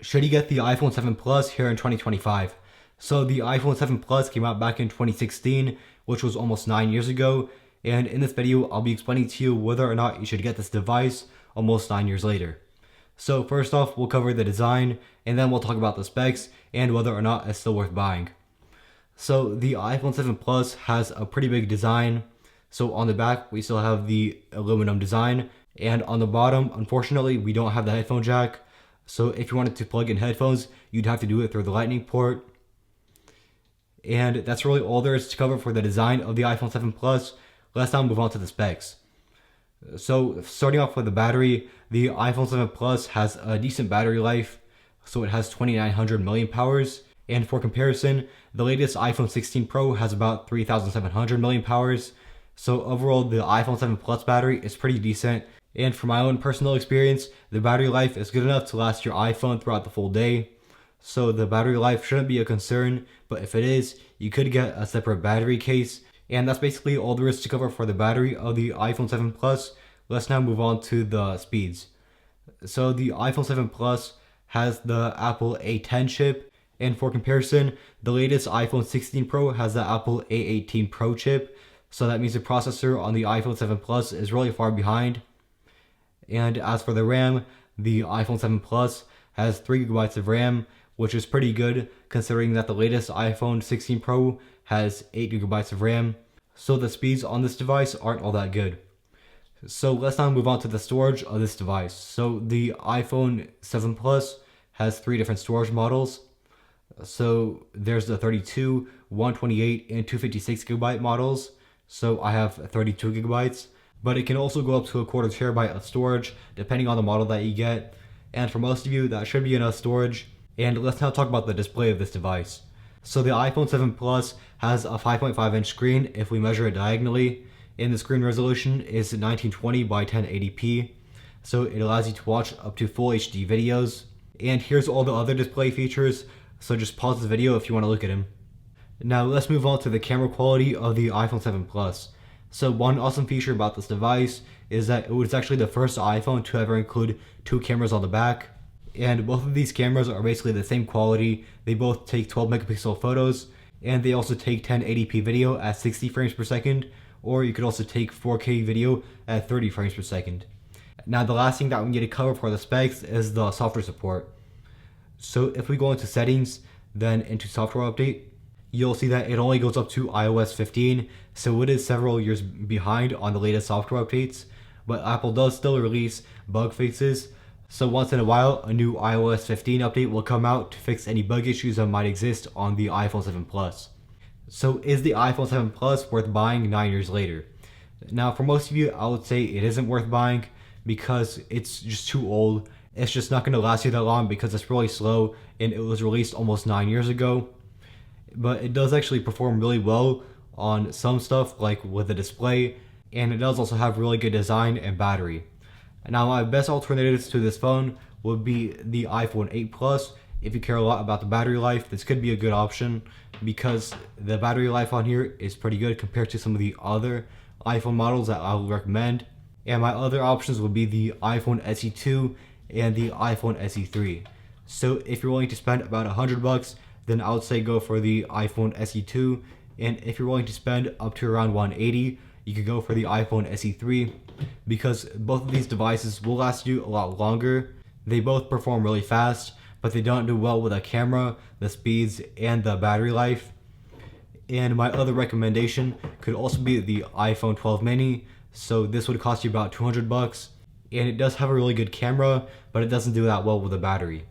Should you get the iPhone 7 Plus here in 2025? So the iPhone 7 Plus came out back in 2016, which was almost 9 years ago. And in this video, I'll be explaining to you whether or not you should get this device almost 9 years later. So first off, we'll cover the design, and then we'll talk about the specs and whether or not it's still worth buying. So the iPhone 7 Plus has a pretty big design. So on the back, we still have the aluminum design, and on the bottom, unfortunately, we don't have the headphone jack. So if you wanted to plug in headphones, you'd have to do it through the lightning port. And that's really all there is to cover for the design of the iPhone 7 Plus. Let's now move on to the specs. So starting off with the battery, the iPhone 7 Plus has a decent battery life. So it has 2900 mAh. And for comparison, the latest iPhone 16 Pro has about 3700 mAh. So overall, the iPhone 7 Plus battery is pretty decent. And from my own personal experience, the battery life is good enough to last your iPhone throughout the full day. So the battery life shouldn't be a concern, but if it is, you could get a separate battery case. And that's basically all there is to cover for the battery of the iPhone 7 Plus. Let's now move on to the speeds. So the iPhone 7 Plus has the Apple A10 chip, and for comparison, the latest iPhone 16 Pro has the Apple A18 Pro chip. So that means the processor on the iPhone 7 Plus is really far behind. And as for the RAM, the iPhone 7 Plus has 3GB of RAM, which is pretty good considering that the latest iPhone 16 Pro has 8GB of RAM. So the speeds on this device aren't all that good. So let's now move on to the storage of this device. So the iPhone 7 Plus has 3 different storage models. So there's the 32, 128, and 256GB models. So I have 32GB. But it can also go up to a quarter terabyte of storage, depending on the model that you get. And for most of you, that should be enough storage. And let's now talk about the display of this device. So the iPhone 7 Plus has a 5.5-inch screen if we measure it diagonally. And the screen resolution is 1920 by 1080p. So it allows you to watch up to full HD videos. And here's all the other display features. So just pause the video if you want to look at them. Now let's move on to the camera quality of the iPhone 7 Plus. So one awesome feature about this device is that it was actually the first iPhone to ever include 2 cameras on the back. And both of these cameras are basically the same quality. They both take 12 megapixel photos, and they also take 1080p video at 60 frames per second, or you could also take 4K video at 30 frames per second. Now the last thing that we need to cover for the specs is the software support. So if we go into settings, then into software update, you'll see that it only goes up to iOS 15, so it is several years behind on the latest software updates, but Apple does still release bug fixes, so once in a while a new iOS 15 update will come out to fix any bug issues that might exist on the iPhone 7 Plus. So is the iPhone 7 Plus worth buying 9 years later? Now for most of you, I would say it isn't worth buying because it's just too old. It's just not going to last you that long because it's really slow and it was released almost 9 years ago. But it does actually perform really well on some stuff like with the display, and it does also have really good design and battery. Now my best alternatives to this phone would be the iPhone 8 Plus. If you care a lot about the battery life, this could be a good option because the battery life on here is pretty good compared to some of the other iPhone models that I would recommend. And my other options would be the iPhone SE2 and the iPhone SE3. So if you're willing to spend about $100, then I would say go for the iPhone SE2, and if you're willing to spend up to around $180, you could go for the iPhone SE3, because both of these devices will last you a lot longer. They both perform really fast, but they don't do well with the camera, the speeds, and the battery life. And my other recommendation could also be the iPhone 12 mini, so this would cost you about $200, and it does have a really good camera, but it doesn't do that well with the battery.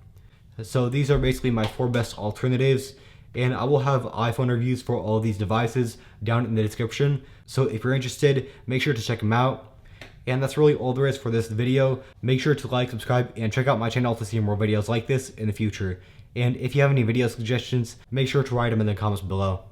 So these are basically my 4 best alternatives, and I will have iPhone reviews for all of these devices down in the description. So if you're interested, make sure to check them out. And that's really all there is for this video. Make sure to like, subscribe, and check out my channel to see more videos like this in the future. And if you have any video suggestions, make sure to write them in the comments below.